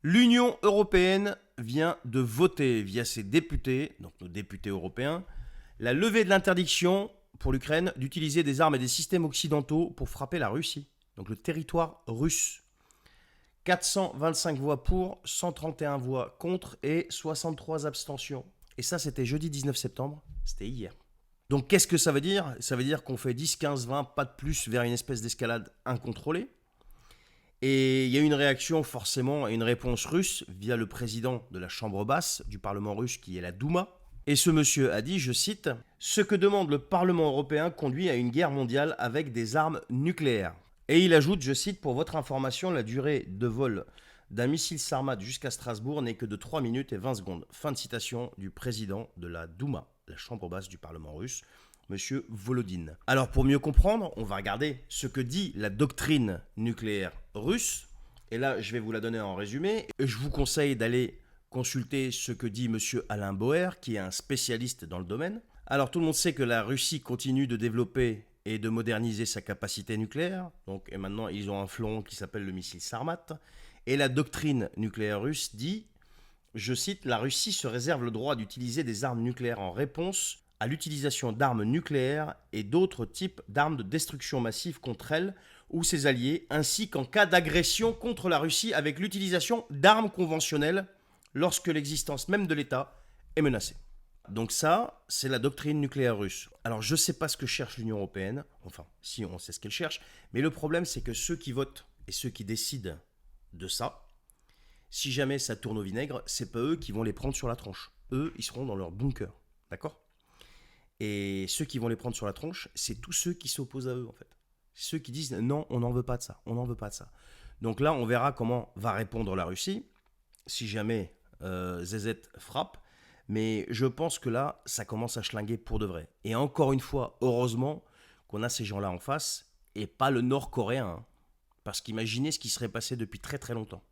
L'Union européenne vient de voter via ses députés, donc nos députés européens, la levée de l'interdiction pour l'Ukraine d'utiliser des armes et des systèmes occidentaux pour frapper la Russie, donc le territoire russe. 425 voix pour, 131 voix contre et 63 abstentions. Et ça, c'était jeudi 19 septembre, c'était hier. Donc qu'est-ce que ça veut dire? Ça veut dire qu'on fait 10, 15, 20, pas de plus, vers une espèce d'escalade incontrôlée. Et il y a eu une réaction forcément et une réponse russe via le président de la Chambre basse du Parlement russe qui est la Douma. Et ce monsieur a dit, je cite, ce que demande le Parlement européen conduit à une guerre mondiale avec des armes nucléaires. Et il ajoute, je cite, pour votre information, la durée de vol d'un missile Sarmat jusqu'à Strasbourg n'est que de 3 minutes et 20 secondes. Fin de citation du président de la Douma, la Chambre basse du Parlement russe, Monsieur Volodine. Alors pour mieux comprendre, on va regarder ce que dit la doctrine nucléaire russe. Et là, je vais vous la donner en résumé. Je vous conseille d'aller consulter ce que dit Monsieur Alain Boer, qui est un spécialiste dans le domaine. Alors tout le monde sait que la Russie continue de développer et de moderniser sa capacité nucléaire. Et maintenant, ils ont un fleuron qui s'appelle le missile Sarmat. Et la doctrine nucléaire russe dit, je cite, la Russie se réserve le droit d'utiliser des armes nucléaires en réponse à l'utilisation d'armes nucléaires et d'autres types d'armes de destruction massive contre elle ou ses alliés, ainsi qu'en cas d'agression contre la Russie avec l'utilisation d'armes conventionnelles lorsque l'existence même de l'État est menacée. Donc ça, c'est la doctrine nucléaire russe. Alors je ne sais pas ce que cherche l'Union européenne, enfin si on sait ce qu'elle cherche, mais le problème c'est que ceux qui votent et ceux qui décident de ça, si jamais ça tourne au vinaigre, c'est pas eux qui vont les prendre sur la tronche. Eux, ils seront dans leur bunker, d'accord ? Et ceux qui vont les prendre sur la tronche, c'est tous ceux qui s'opposent à eux, en fait. Ceux qui disent non, on n'en veut pas de ça, on n'en veut pas de ça. Donc là, on verra comment va répondre la Russie, si jamais ZZ frappe. Mais je pense que là, ça commence à schlinguer pour de vrai. Et encore une fois, heureusement qu'on a ces gens-là en face, et pas le nord-coréen. Parce qu'imaginez ce qui serait passé depuis très très longtemps.